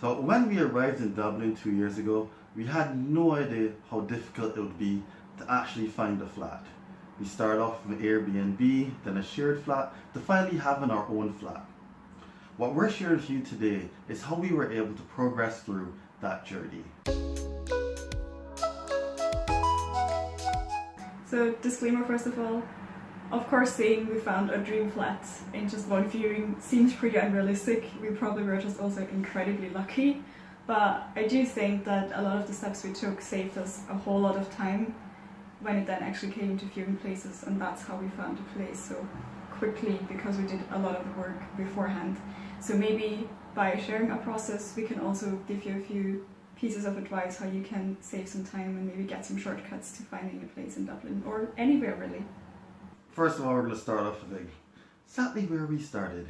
So when we arrived in Dublin 2 years ago, we had no idea how difficult it would be to actually find a flat. We started off with an Airbnb, then a shared flat, to finally having our own flat. What we're sharing with you today is how we were able to progress through that journey. So, disclaimer first of all, of course saying we found a dream flat in just one viewing seems pretty unrealistic. We probably were just also incredibly lucky, but I do think that a lot of the steps we took saved us a whole lot of time when it then actually came to viewing places, and that's how we found a place so quickly, because we did a lot of the work beforehand. So maybe by sharing our process we can also give you a few pieces of advice how you can save some time and maybe get some shortcuts to finding a place in Dublin or anywhere really. First of all, we're going to start off with exactly where we started.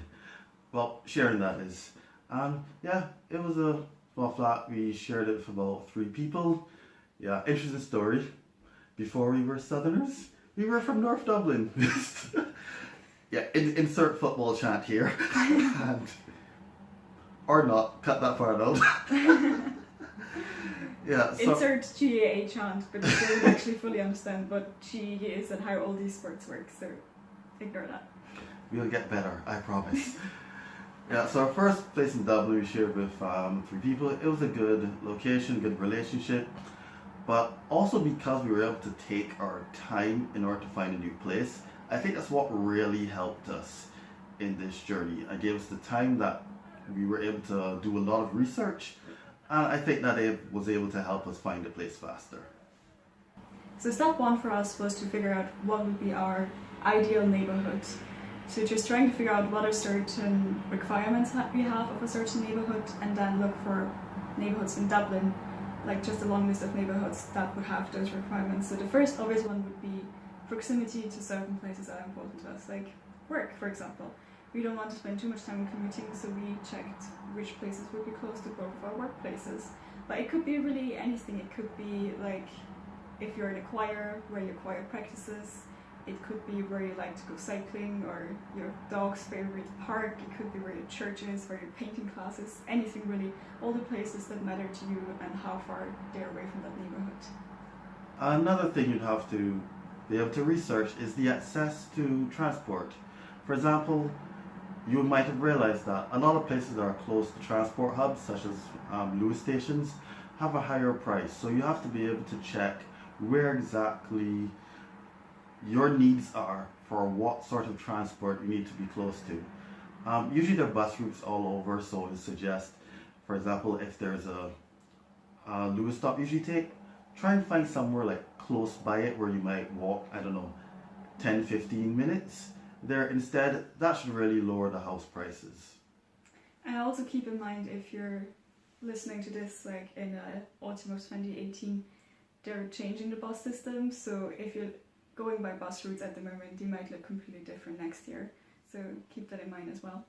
Well, sharing that is. Yeah, it was a small flat. We shared it with about 3 people. Yeah, interesting story. Before we were Southerners, we were from North Dublin. Yeah, insert football chant here. And, or not, cut that part out. Yeah, so, insert GAA chant, but you don't actually fully understand what GAA is and how all these sports work, so ignore that. We'll get better, I promise. Yeah, so our first place in Dublin we shared with 3 people. It was a good location, good relationship, but also because we were able to take our time in order to find a new place. I think that's what really helped us in this journey. It gave us the time that we were able to do a lot of research, and I think that it was able to help us find a place faster. So step 1 for us was to figure out what would be our ideal neighbourhood. So just trying to figure out what are certain requirements that we have of a certain neighbourhood, and then look for neighbourhoods in Dublin, like just a long list of neighbourhoods that would have those requirements. So the first obvious one would be proximity to certain places that are important to us, like work, for example. We don't want to spend too much time commuting, so we checked which places would be close to both of our workplaces. But it could be really anything. It could be like if you're in a choir, where your choir practices. It could be where you like to go cycling, or your dog's favorite park. It could be where your church is, where your painting classes, anything really. All the places that matter to you and how far they're away from that neighbourhood. Another thing you'd have to be able to research is the access to transport. For example, you might have realized that a lot of places that are close to transport hubs, such as Lewis stations, have a higher price. So you have to be able to check where exactly your needs are for what sort of transport you need to be close to. Usually there are bus routes all over, so it suggests, for example, if there's a Lewis stop you usually take, try and find somewhere like close by it where you might walk, 10-15 minutes there instead. That should really lower the house prices. And also keep in mind, if you're listening to this like in autumn of 2018, they're changing the bus system, so if you're going by bus routes at the moment, they might look completely different next year, so keep that in mind as well.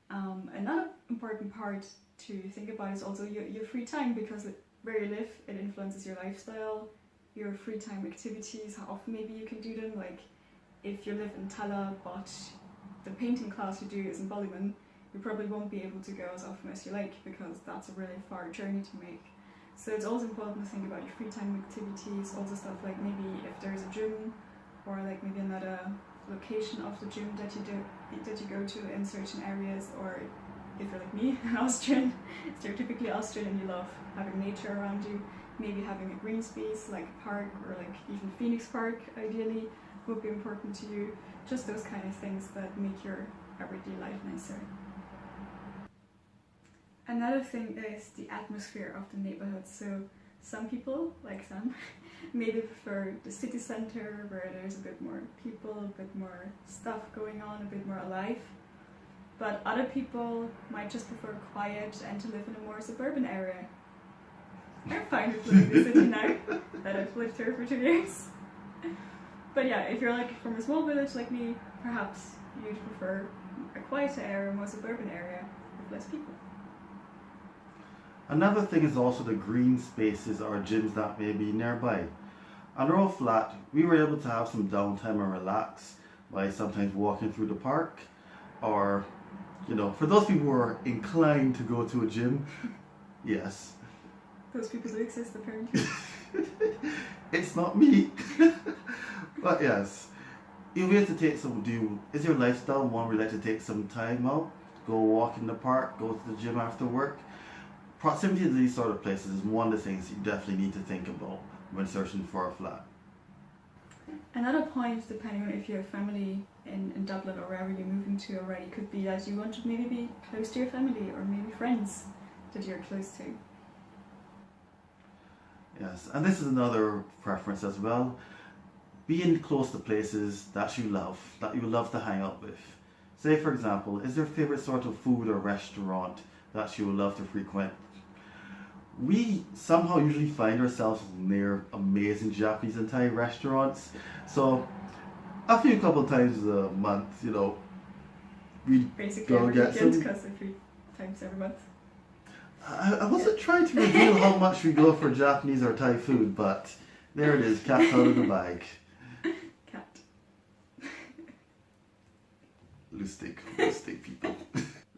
Another important part to think about is also your free time, because where you live, it influences your lifestyle, your free time activities, how often maybe you can do them. Like if you live in Tala but the painting class you do is in Ballymun, you probably won't be able to go as often as you like, because that's a really far journey to make. So it's also important to think about your free time activities, also stuff like maybe if there's a gym, or like maybe another location of the gym that you go to in certain areas, or if you're like me, an Austrian, stereotypically Austrian, and you love having nature around you, maybe having a green space like a park, or like even Phoenix Park ideally would be important to you. Just those kind of things that make your everyday life nicer. Another thing is the atmosphere of the neighborhood. So some people, like Sam, maybe prefer the city center where there's a bit more people, a bit more stuff going on, a bit more alive. But other people might just prefer quiet and to live in a more suburban area. I'm fine with living in the city now that I've lived here for 2 years. But yeah, if you're like from a small village like me, perhaps you'd prefer a quieter area, a more suburban area with less people. Another thing is also the green spaces or gyms that may be nearby. On our flat, we were able to have some downtime and relax by sometimes walking through the park, or, for those people who are inclined to go to a gym, Yes. Those people do exist, apparently. It's not me. But yes. If you have to take is your lifestyle one where you like to take some time out? Go walk in the park, go to the gym after work? Proximity to these sort of places is one of the things you definitely need to think about when searching for a flat. Another point, depending on if you have family in Dublin or wherever you're moving to already, could be that you want to maybe be close to your family or maybe friends that you're close to. Yes, and this is another preference as well. Being close to places that you love to hang out with. Say, for example, is there a favorite sort of food or restaurant that you would love to frequent? We somehow usually find ourselves near amazing Japanese and Thai restaurants. So, a couple times a month, we basically go every get weekend, some. because 3 times every month. I wasn't trying to reveal how much we go for Japanese or Thai food, but there it is, cat's out of the bag. Cat. Loose stick people.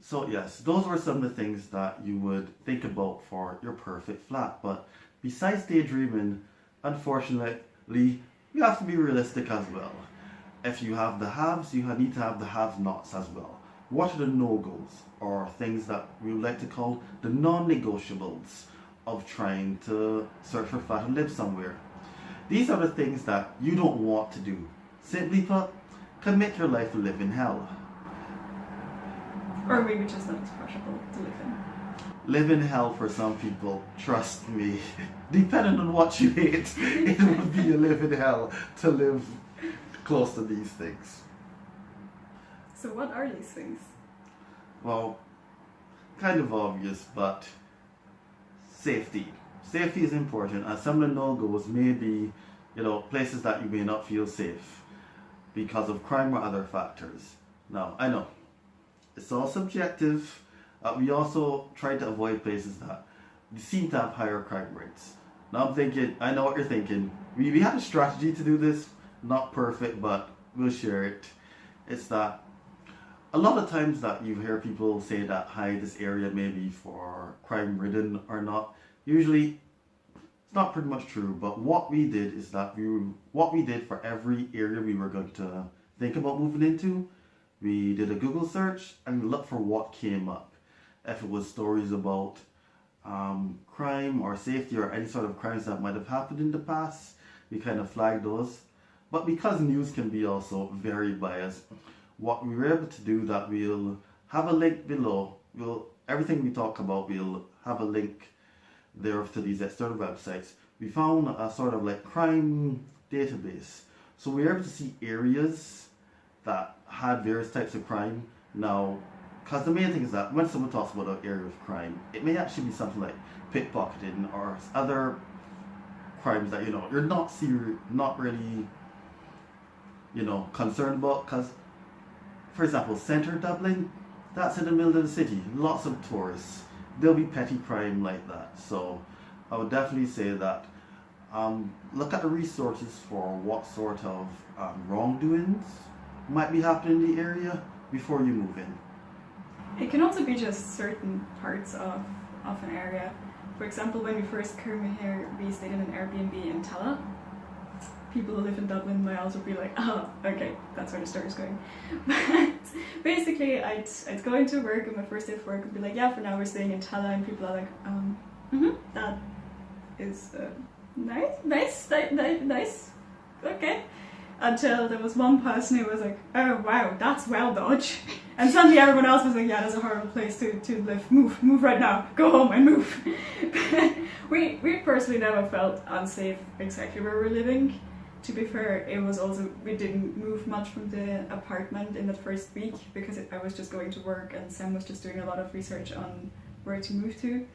So yes, those were some of the things that you would think about for your perfect flat. But besides daydreaming, unfortunately, you have to be realistic as well. If you have the haves, you need to have the have-nots as well. What are the no-goes, or things that we would like to call the non-negotiables of trying to search for a flat and live somewhere? These are the things that you don't want to do. Simply put, commit your life to live in hell. Or maybe just not as possible to live in. Live in hell for some people, trust me. Depending on what you hate, it would be a live in hell to live close to these things. So what are these things? Well, kind of obvious, but safety. Safety is important, and some of the no-goes may be, places that you may not feel safe because of crime or other factors. Now, I know, it's all subjective. We also try to avoid places that seem to have higher crime rates. Now I'm thinking, I know what you're thinking. We had a strategy to do this, not perfect, but we'll share it. It's that a lot of times that you hear people say that, hi, this area may be for crime ridden or not. Usually, it's not pretty much true, but what we did is that what we did for every area we were going to think about moving into, we did a Google search and looked for what came up. If it was stories about crime or safety or any sort of crimes that might have happened in the past, we kind of flagged those. But because news can be also very biased, what we were able to do that we'll have a link below. Everything we talk about, we'll have a link there to these external websites. We found a sort of like crime database. So we were able to see areas that had various types of crime. Now, because the main thing is that when someone talks about an area of crime, it may actually be something like pickpocketing or other crimes that you're not really concerned about. Because, for example, centre Dublin, that's in the middle of the city, lots of tourists. There'll be petty crime like that. So I would definitely say that look at the resources for what sort of wrongdoings might be happening in the area before you move in. It can also be just certain parts of an area. For example, when we first came here, we stayed in an Airbnb in Tala. People who live in Dublin might also be like, oh, okay, that's where the story's going. But basically, I'd go into work on my first day of work and be like, yeah, for now we're staying in Tala, and people are like, that is nice, okay. Until there was one person who was like, oh wow, that's well Dodge. And suddenly everyone else was like, yeah, that's a horrible place to live. Move right now. Go home and move. we personally never felt unsafe exactly where we're living. To be fair, it was also, we didn't move much from the apartment in the first week because I was just going to work and Sam was just doing a lot of research on where to move to.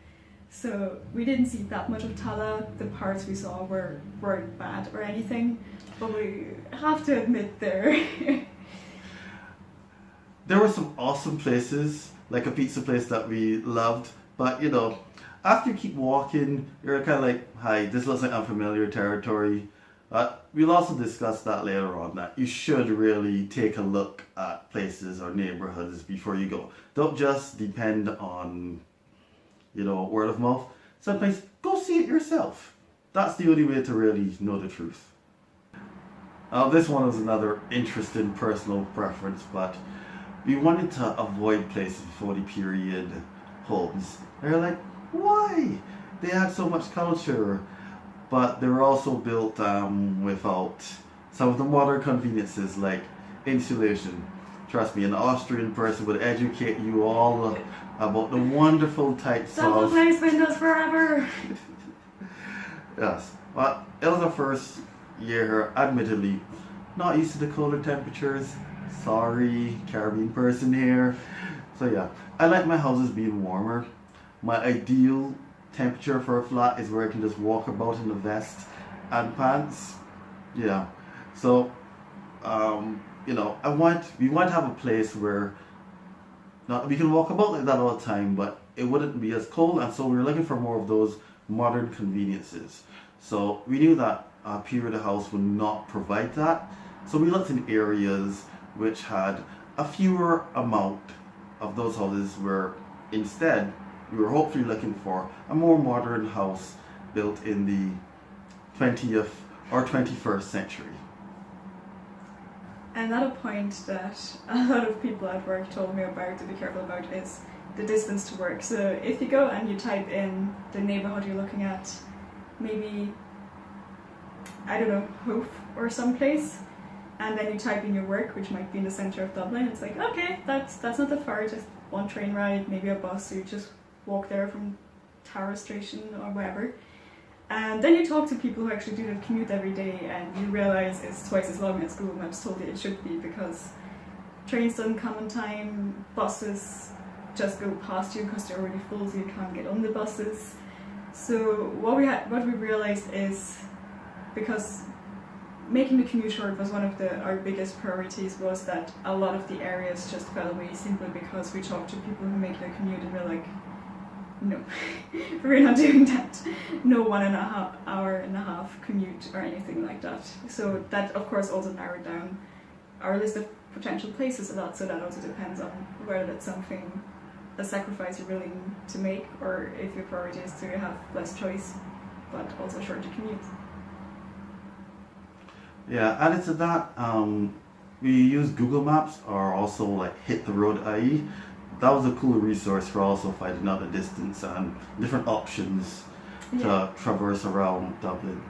So we didn't see that much of Tala. The parts we saw weren't bad or anything, but we have to admit there were some awesome places, like a pizza place that we loved, but after you keep walking, you're kind of like, hi, this looks like unfamiliar territory. We'll also discuss that later on, that you should really take a look at places or neighborhoods before you go. Don't just depend on word of mouth. Sometimes go see it yourself. That's the only way to really know the truth. This one is another interesting personal preference, but we wanted to avoid places before the period homes. They're like, why? They had so much culture, but they were also built without some of the modern conveniences like insulation. Trust me, an Austrian person would educate you all about the wonderful types Double of... glazed windows forever! Yes, but it was our first year here, admittedly. Not used to the colder temperatures. Sorry, Caribbean person here. So yeah, I like my houses being warmer. My ideal temperature for a flat is where I can just walk about in a vest and pants. Yeah, so we want to have a place where not we can walk about like that all the time, but it wouldn't be as cold, and so we were looking for more of those modern conveniences. So we knew that a period house would not provide that, so we looked in areas which had a fewer amount of those houses, where instead we were hopefully looking for a more modern house built in the 20th or 21st century. Another point that a lot of people at work told me about to be careful about is the distance to work. So if you go and you type in the neighbourhood you're looking at, maybe, I don't know, Hove or someplace, and then you type in your work, which might be in the centre of Dublin, it's like, okay, that's not that far, just one train ride, maybe a bus, so you just walk there from Tower Station or wherever. And then you talk to people who actually do the commute every day, and you realise it's twice as long as Google Maps told you it should be, because trains don't come on time, buses just go past you because they're already full, so you can't get on the buses. So what we realised is, because making the commute short was one of our biggest priorities, was that a lot of the areas just fell away simply because we talked to people who make the commute and we're like, no, we're not doing that. No 1.5 hour commute or anything like that. So that of course also narrowed down our list of potential places a lot, so that also depends on whether that's a sacrifice you're willing to make, or if your priority is to have less choice but also shorter commute. Yeah, added to that, we use Google Maps, or also like hittheroad.ie. That was a cool resource for also finding out the distance and different options to traverse around Dublin.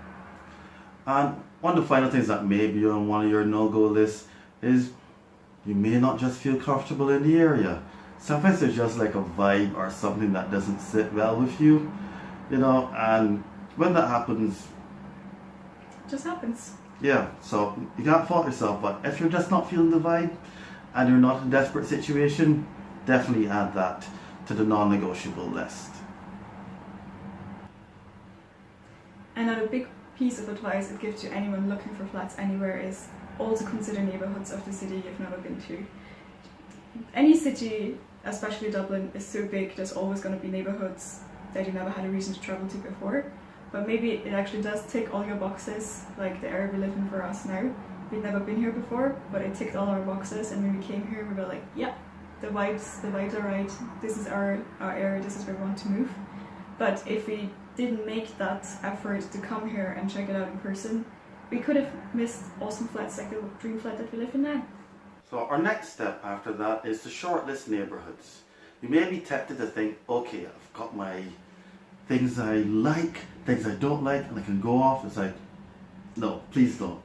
And one of the final things that may be on one of your no-go lists is you may not just feel comfortable in the area. Sometimes it's just like a vibe or something that doesn't sit well with you, and when that happens, it just happens. Yeah, so you can't fault yourself, but if you're just not feeling the vibe and you're not in a desperate situation, definitely add that to the non-negotiable list. Another big piece of advice I'd give to anyone looking for flats anywhere is also consider neighbourhoods of the city you've never been to. Any city, especially Dublin, is so big, there's always going to be neighbourhoods that you never had a reason to travel to before. But maybe it actually does tick all your boxes, like the area we live in for us now. We'd never been here before, but it ticked all our boxes, and when we came here we were like, yeah, the vibes are right, this is our area, this is where we want to move. But if we didn't make that effort to come here and check it out in person, we could have missed awesome flats like the dream flat that we live in now. So our next step after that is to shortlist neighbourhoods. You may be tempted to think, okay, I've got my things I like, things I don't like, and I can go off. It's like, no, please don't.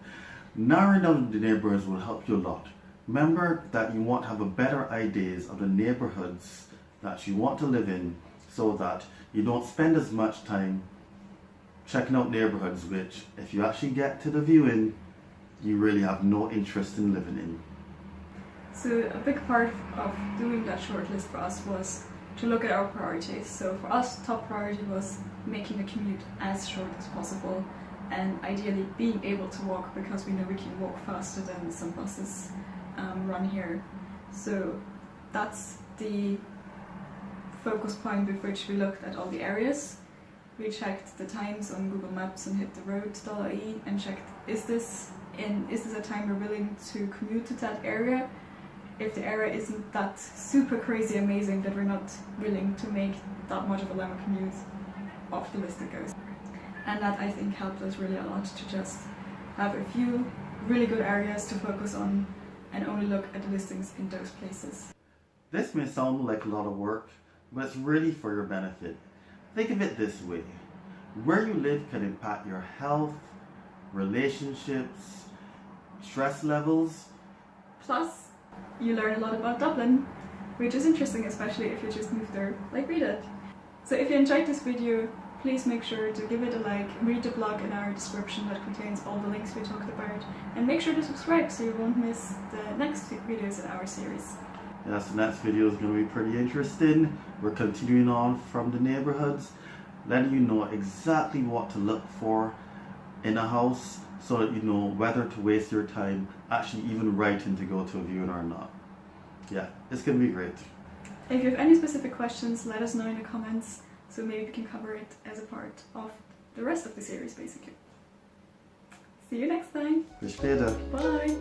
Narrowing down the neighbourhoods will help you a lot. Remember that you want to have a better ideas of the neighbourhoods that you want to live in, so that you don't spend as much time checking out neighbourhoods which, if you actually get to the viewing, you really have no interest in living in. So a big part of doing that shortlist for us was to look at our priorities. So for us, top priority was making the commute as short as possible, and ideally being able to walk, because we know we can walk faster than some buses run here. So that's the focus point with which we looked at all the areas. We checked the times on Google Maps and hittheroad.ie and checked, is this a time we're willing to commute to that area? if the area isn't that super crazy amazing that we're not willing to make that much of a longer commute off the list it goes. And that I think helped us really a lot to just have a few really good areas to focus on and only look at the listings in those places. This may sound like a lot of work, but it's really for your benefit. Think of it this way. Where you live can impact your health, relationships, stress levels. Plus, you learn a lot about Dublin, which is interesting, especially if you just moved there like we did. So if you enjoyed this video, please make sure to give it a like, read the blog in our description that contains all the links we talked about, and make sure to subscribe so you won't miss the next videos in our series. Yes, the next video is going to be pretty interesting. We're continuing on from the neighbourhoods, letting you know exactly what to look for in a house so that you know whether to waste your time actually even writing to go to a viewing or not. Yeah, it's going to be great. If you have any specific questions, let us know in the comments, so maybe we can cover it as a part of the rest of the series basically. See you next time. Bis später. Bye.